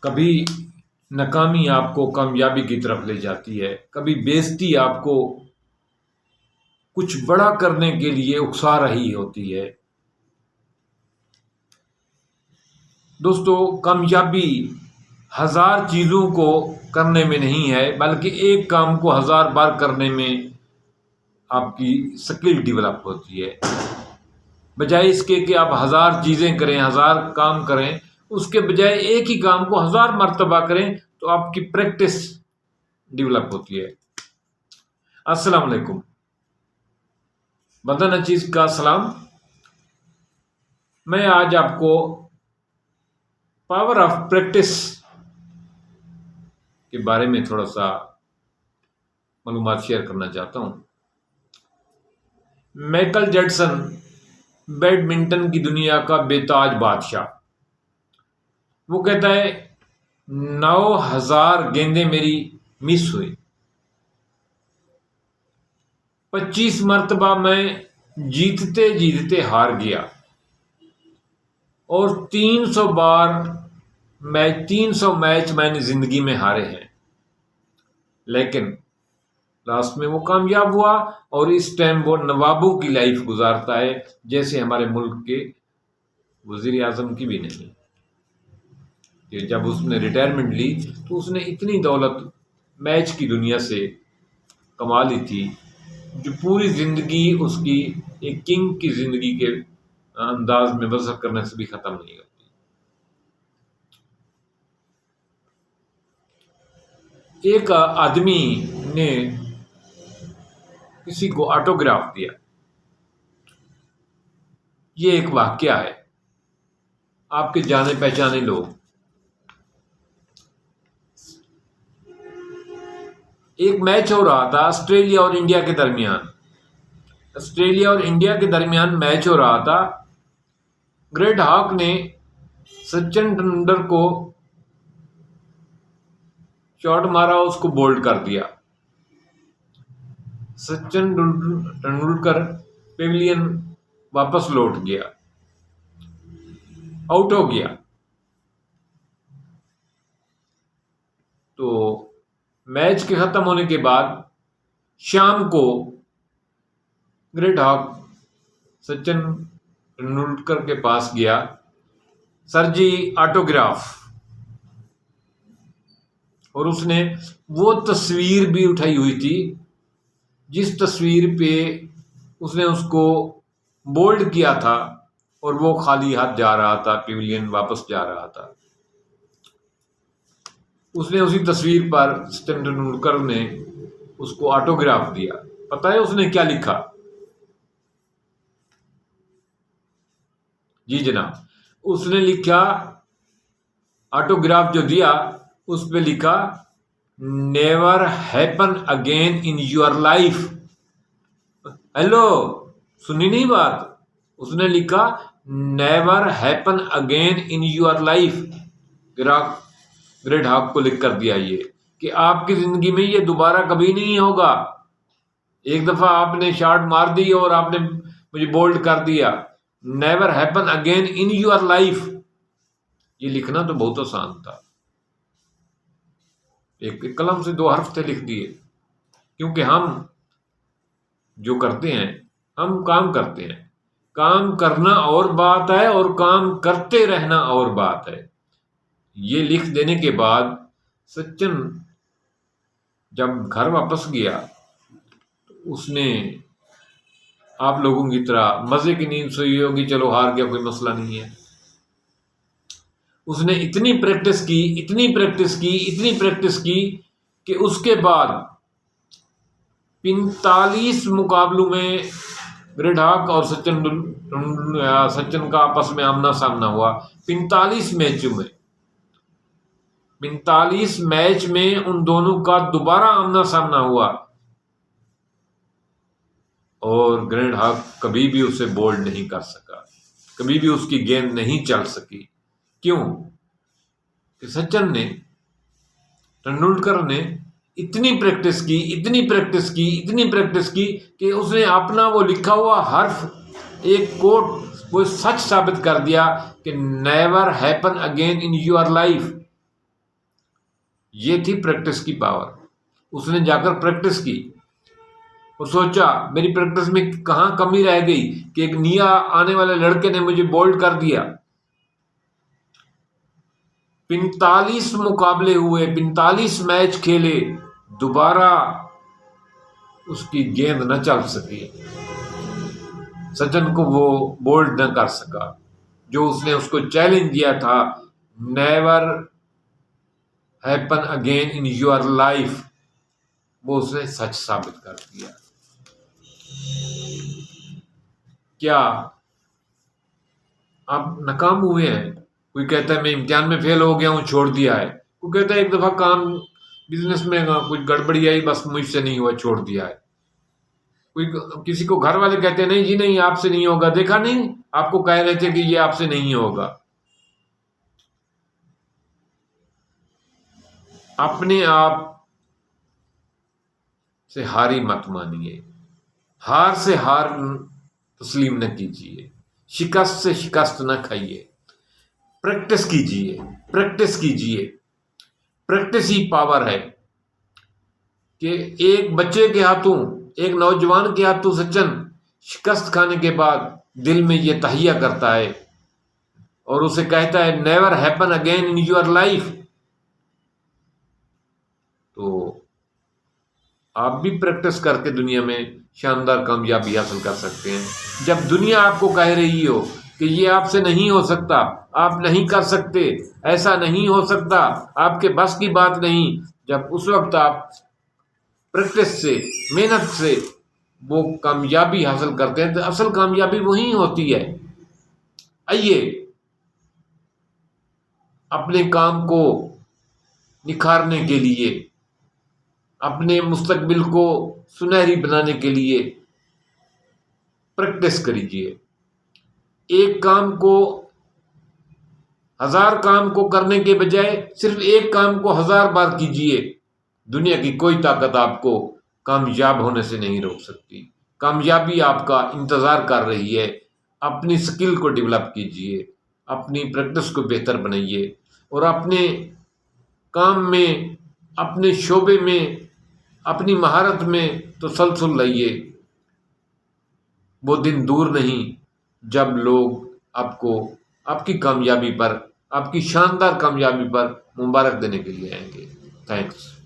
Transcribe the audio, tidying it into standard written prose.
कभी नाकामी आपको कामयाबी की तरफ ले जाती है, कभी बेइज्जती आपको कुछ बड़ा करने के लिए उकसा रही होती है। दोस्तों, कामयाबी हजार चीज़ों को करने में नहीं है, बल्कि एक काम को हजार बार करने में आपकी स्किल डेवलप होती है। बजाय इसके कि आप हजार चीज़ें करें, हजार काम करें, उसके बजाय एक ही काम को हजार मर्तबा करें तो आपकी प्रैक्टिस डेवलप होती है। अस्सलाम वालेकुम, बदन अजीज का सलाम। मैं आज आपको पावर ऑफ प्रैक्टिस के बारे में थोड़ा सा मालूमात शेयर करना चाहता हूं। माइकल जैक्सन बैडमिंटन की दुनिया का बेताज बादशाह, वो कहता है 9000 गेंदें मेरी मिस हुई, 25 मरतबा मैं जीतते जीतते हार गया और 300 मैच मैंने जिंदगी में हारे हैं, लेकिन लास्ट में वो कामयाब हुआ और इस टाइम वो नवाबों की लाइफ गुजारता है, जैसे हमारे मुल्क के वजीर आजम की भी नहीं। कि जब उसने रिटायरमेंट ली तो उसने इतनी दौलत मैच की दुनिया से कमा ली थी जो पूरी जिंदगी उसकी एक किंग की जिंदगी के अंदाज में बसर करने से भी खत्म नहीं होती। एक आदमी ने किसी को ऑटोग्राफ दिया। ये एक वाकया है। आपके जाने पहचाने लोग, एक मैच हो रहा था ऑस्ट्रेलिया और इंडिया के दरमियान। ऑस्ट्रेलिया और इंडिया के दरमियान मैच हो रहा था। ग्रेट हॉक ने सचिन तेंदुलकर को शॉट मारा, उसको बोल्ड कर दिया। सचिन तेंदुलकर पेविलियन वापस लौट गया, आउट हो गया। तो मैच के खत्म होने के बाद शाम को ग्रेट हॉक सचिन तेंदुलकर के पास गया, सर जी ऑटोग्राफ, और उसने वो तस्वीर भी उठाई हुई थी जिस तस्वीर पे उसने उसको बोल्ड किया था और वो खाली हाथ जा रहा था, पेविलियन वापस जा रहा था। उसने उसी तस्वीर पर सचिन तेंदुलकर ने उसको ऑटोग्राफ दिया। पता है उसने क्या लिखा? जी जनाब, उसने लिखा, ऑटोग्राफ जो दिया उस पे लिखा, never happen again in your life. Hello, सुनी नहीं बात? उसने लिखा never happen again in your life. Great hawk को लिख कर दिया ये कि आपकी जिंदगी में ये दोबारा कभी नहीं होगा। एक दफा आपने शॉट मार दी और आपने मुझे बोल्ड कर दिया, never happen again in your life. ये लिखना तो बहुत आसान था, एक कलम से 2 हर्फ थे लिख दिए। क्योंकि हम जो करते हैं, हम काम करते हैं। काम करना और बात है और काम करते रहना और बात है। ये लिख देने के बाद सचिन जब घर वापस गया तो उसने आप लोगों की तरह मजे की नींद सोई होगी, चलो हार गया कोई मसला नहीं है। उसने इतनी प्रैक्टिस की, इतनी प्रैक्टिस की, इतनी प्रैक्टिस की कि उसके बाद 45 मुकाबलों में ग्रेट हॉक और सचिन का आपस में आमना सामना हुआ। 45 मैचों में, 45 मैच में उन दोनों का दोबारा आमना सामना हुआ और ग्रेट हॉक कभी भी उसे बोल्ड नहीं कर सका, कभी भी उसकी गेंद नहीं चल सकी। क्यों? कि सचिन ने, तेंदुलकर ने इतनी प्रैक्टिस की, इतनी प्रैक्टिस की, इतनी प्रैक्टिस की कि उसने अपना वो लिखा हुआ हर्फ, एक कोट, वो सच साबित कर दिया कि never happen again in your life. ये थी प्रैक्टिस की पावर। उसने जाकर प्रैक्टिस की और सोचा मेरी प्रैक्टिस में कहाँ कमी रह गई कि एक नया आने वाले लड़के ने मुझे बोल्ड कर दिया। 45 मुकाबले हुए, 45 मैच खेले, दोबारा उसकी गेंद न चल सकी, सचिन को वो बोल्ड न कर सका। जो उसने उसको चैलेंज दिया था, never happen again in your life, वो उसने सच साबित कर दिया। क्या आप नाकाम हुए हैं? कोई कहता है मैं इम्तिहान में फेल हो गया हूं, छोड़ दिया है। कोई कहता है एक दफा काम बिजनेस में कुछ गड़बड़ी आई, बस मुझसे नहीं हुआ, छोड़ दिया है। कोई किसी को घर वाले कहते हैं नहीं जी नहीं आपसे नहीं होगा, देखा नहीं आपको कह रहे थे कि ये आपसे नहीं होगा। अपने आप से हारी मत मानिए, हार से हार तस्लीम न कीजिए, शिकस्त से शिकस्त न खाइए, प्रैक्टिस कीजिए, प्रैक्टिस कीजिए। प्रैक्टिस ही पावर है कि एक बच्चे के हाथों, एक नौजवान के हाथों सचिन शिकस्त खाने के बाद दिल में ये तहिया करता है और उसे कहता है never happen again in your life. तो आप भी प्रैक्टिस करके दुनिया में शानदार कामयाबी हासिल कर सकते हैं। जब दुनिया आपको कह रही हो कि ये आपसे नहीं हो सकता, आप नहीं कर सकते, ऐसा नहीं हो सकता, आपके बस की बात नहीं, जब उस वक्त आप प्रैक्टिस से, मेहनत से वो कामयाबी हासिल करते हैं, तो असल कामयाबी वही होती है। आइए अपने काम को निखारने के लिए, अपने मुस्तकबिल को सुनहरी बनाने के लिए प्रैक्टिस करिए। एक काम को, 1000 काम को करने के बजाय सिर्फ एक काम को 1000 बार कीजिए। दुनिया की कोई ताकत आपको कामयाब होने से नहीं रोक सकती। कामयाबी आपका इंतजार कर रही है। अपनी स्किल को डेवलप कीजिए, अपनी प्रैक्टिस को बेहतर बनाइए और अपने काम में, अपने शोबे में, अपनी महारत में तसलसल लाइए। वो दिन दूर नहीं जब लोग आपको, आपकी कामयाबी पर, आपकी शानदार कामयाबी पर मुबारक देने के लिए आएंगे। थैंक्स।